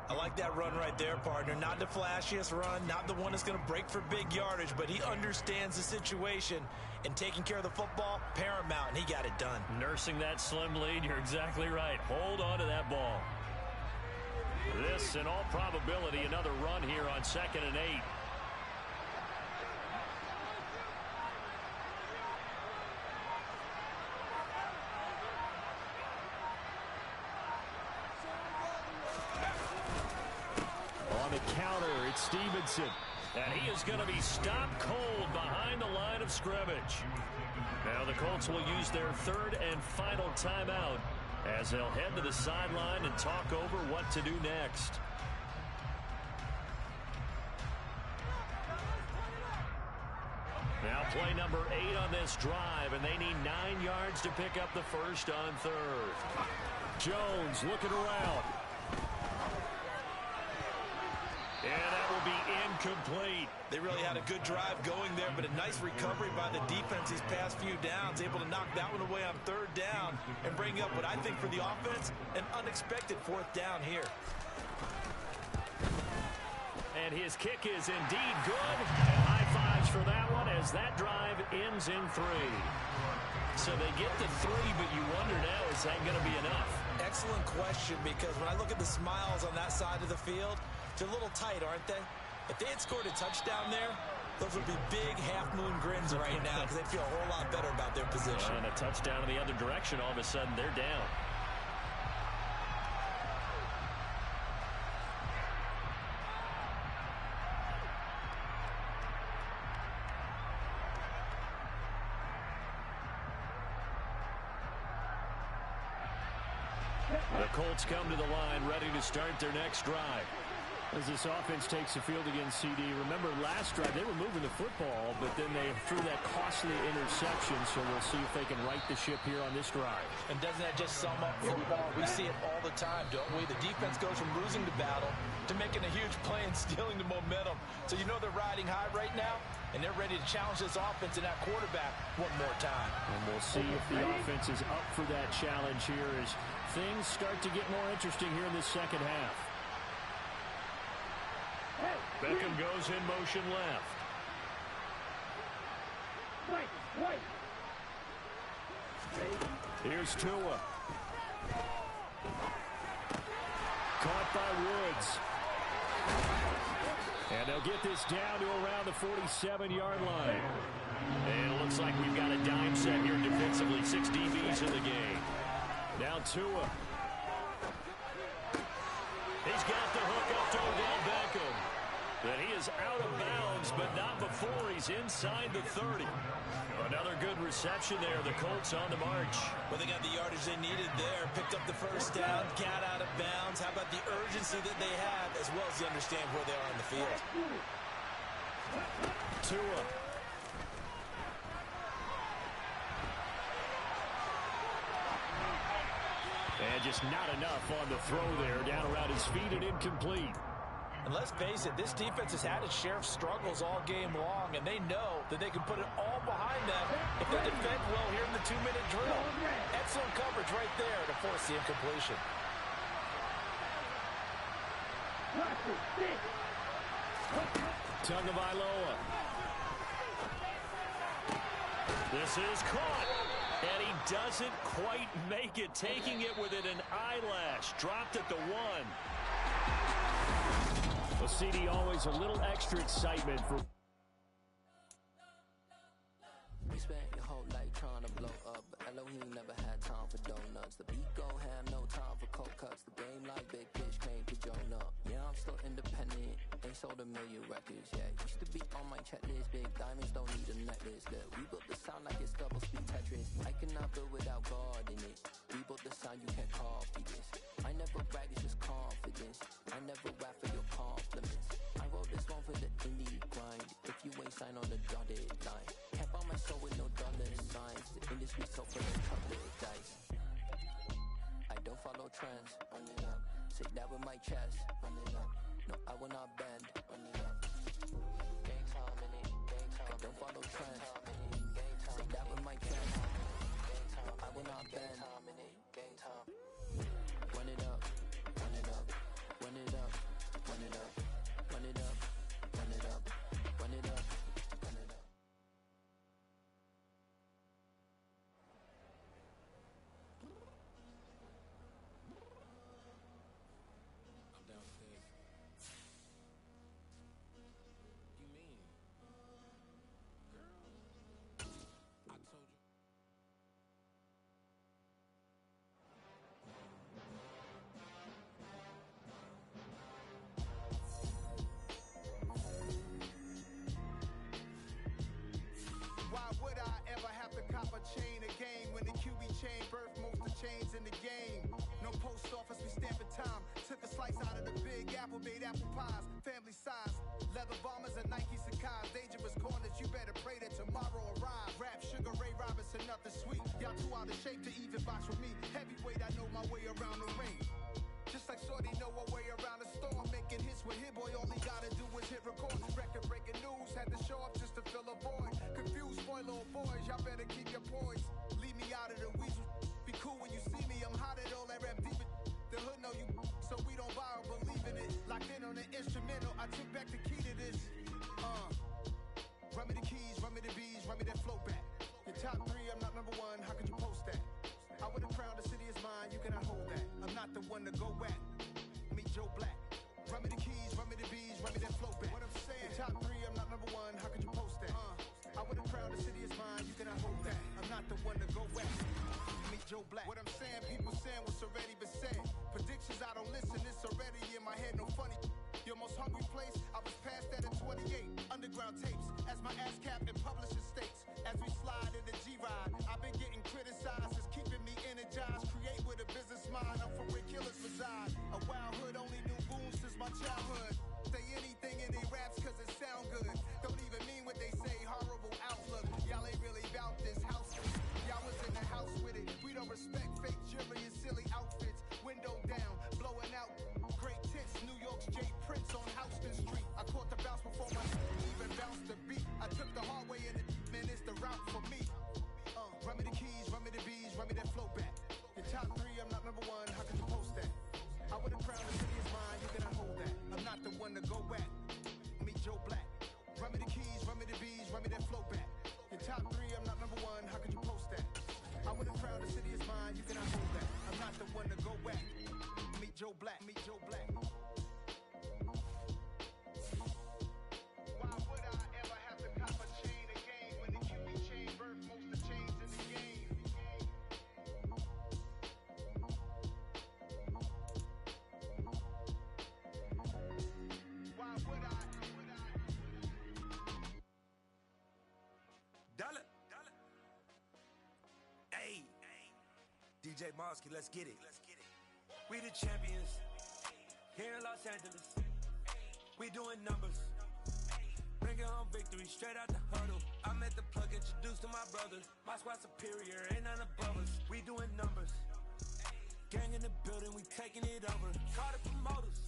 I like that run right there, partner. Not the flashiest run, not the one that's going to break for big yardage, but he understands the situation, and taking care of the football, paramount, and he got it done. Nursing that slim lead, you're exactly right. Hold on to that ball. This, in all probability, another run here on 2nd and 8. On the counter, it's Stevenson. And he is going to be stopped cold behind the line of scrimmage. Now the Colts will use their 3rd and final timeout as they'll head to the sideline and talk over what to do next. Now play number 8 on this drive, and they need 9 yards to pick up the 1st on 3rd. Jones looking around. And that will be incomplete. They really had a good drive going there, but a nice recovery by the defense these past few downs, able to knock that one away on 3rd down and bring up what I think for the offense, an unexpected 4th down here. And his kick is indeed good. And high fives for that one as that drive ends in 3. So they get the 3, but you wonder now, is that going to be enough? Excellent question, because when I look at the smiles on that side of the field, they're a little tight, aren't they? If they had scored a touchdown there, those would be big half-moon grins right now because they'd feel a whole lot better about their position. And a touchdown in the other direction, all of a sudden, they're down. The Colts come to the line, ready to start their next drive. As this offense takes the field against CD, remember last drive they were moving the football, but then they threw that costly interception, so we'll see if they can right the ship here on this drive. And doesn't that just sum up football? We see it all the time, don't we? The defense goes from losing the battle to making a huge play and stealing the momentum. So you know they're riding high right now, and they're ready to challenge this offense and that quarterback one more time. And we'll see if the offense is up for that challenge here as things start to get more interesting here in this second half. Beckham goes in motion left. Here's Tua. Caught by Woods. And they'll get this down to around the 47-yard line. And it looks like we've got a dime set here defensively. 6 DBs in the game. Now Tua. He's got the hook up to Odell Beckham. And he is out of bounds, but not before he's inside the 30. Another good reception there. The Colts on the march. Well, they got the yardage they needed there. Picked up the first down, got out of bounds. How about the urgency that they have, as well as they understand where they are on the field? Tua. And just not enough on the throw there. Down around his feet and incomplete. And let's face it, this defense has had its share of struggles all game long, and they know that they can put it all behind them if they defend well here in the 2-minute drill. Excellent coverage right there to force the incompletion. Tagovailoa. This is caught. And he doesn't quite make it. Taking it within an eyelash. Dropped at the 1. Well, CD, always a little extra excitement for... We spent your whole life trying to blow up, but Elohim never had time for donuts. The beat go ham, no time for cold cuts. The game like big fish came to Jonah. Yeah, I'm still independent. Ain't sold a million records yet. Used to be on my checklist. Big diamonds don't need a necklace. Look, we built the sound like it's double speed Tetris. I cannot build without God in it. We built the sound, you can't copy this. I never brag, it's just confidence. I never rap for your compliments. I wrote this one for the indie grind. If you ain't signed on the dotted line, can't buy my soul with no dollar signs. The industry so full of chocolate dice. I don't follow trends. Run it up. Sit that with my chest. Run it up. No, I will not bend. Run it up. Gang time in it. Gang time. I don't follow trends. Sit that with my chest. No, I will not bend. Gang time. Run it up. Run it up. Run it up. Run it up. Run it up. Run it up. Run it up. Run it up. I'm downstairs. You mean? Girl, I told you. Why would I ever have to cop a chain again when the QB chain birthed most of the chains in the game? No post office, we stamping time. Took a slice out of the big apple, made apple pies, family size. Leather bombers and Nike Sacai's. Dangerous corners, you better pray that tomorrow arrives. Rap, Sugar Ray Robinson, nothing sweet. Y'all too out of shape to even box with me. Heavyweight, I know my way around the ring. Just like Shorty know her way around the storm. Making hits with Hit Boy, all he gotta do is hit record. Record breaking news, had to show up just to fill a void. Confused, spoiled little boys, y'all better keep your poise. Leave me out of the weasel. Be cool when you see me, I'm hot at all that rap deep. The hood know you, so we don't buy or believe in it. Locked in on the instrumental, I took back the key to this. Run me the keys, run me the bees, run me that flow back. Your top 3, I'm not number 1, how could you post that? I would have crowned the city is mine, you cannot hold that. I'm not the one to go back. Meet Joe Black. Run me the keys, run me the bees, run me that flow back. What I'm saying, your top 3, I'm not number 1, how could you post that? I would have crowned the city is mine, you cannot hold that. I'm not the one to go back. Meet Joe Black. What I'm saying, people saying what's already been said. Predictions, I don't listen, it's already in my head, no funny. Your most hungry place, I was past that at 28. Underground tapes, as my ass cap in publishing states. As we slide in the G-Ride, I've been getting criticized, it's keeping me energized. Create with a business mind, I'm from where killers reside. A wild hood, only knew goons since my childhood. Say anything in they raps cause it sound good. Don't even mean what they say, horrible outlook. Y'all ain't really bout this house. Y'all was in the house with it. We don't respect fake jewelry and silly outfits. Window down, blowing out. Great tits, New York's J. Prince on Houston Street. I caught the bounce before my even bounced the beat. I took the hard way in it, man, it's the route for me. Run me the keys, run me the bees, run me that flow back. Your top 3, I'm not number 1, how could you post that? I would have crowned the city is mine, you cannot hold that. I'm not the one to go back. Meet Joe Black. Run me the keys, run me the bees, run me that flow back. Your top 3, I'm not number 1, how could you post that? I would have crowned the city is mine, you cannot hold that. I'm not the one to go back. Meet Joe Black, meet Joe Black. DJ Mosky, let's get it. We the champions here in Los Angeles. We doing numbers. Bringing home victory straight out the huddle. I'm at the plug, introduced to my brothers. My squad superior, ain't none above us. We doing numbers. Gang in the building, we taking it over. Call the promoters.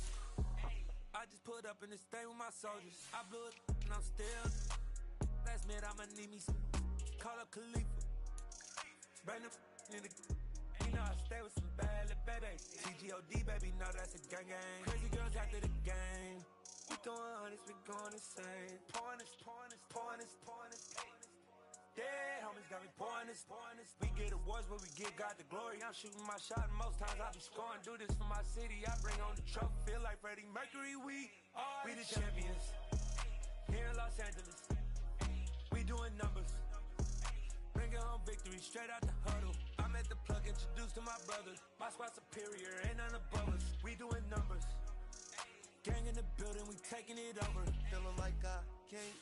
I just put up in this thing with my soldiers. I blew it and I'm still. Last minute, I'ma need me some. Call up Khalifa. Bring the in the. You know I stay with some bad little baby. TGOD, baby, no, that's a gang gang. Crazy girls after the game. We throwing hundreds, we going insane. Pouring this. Dead homies got me pouring this. We get awards, but we give God the glory. I'm shooting my shot, and most times I be scoring. Do this for my city, I bring on the trophy. Feel like Freddie Mercury, we the champions here in Los Angeles. We doing numbers. Bringing home victory straight out the huddle. I'm at the plug, introduced to my brothers. My squad superior, ain't none above us. We doing numbers. Gang in the building, we taking it over. Feeling like I can't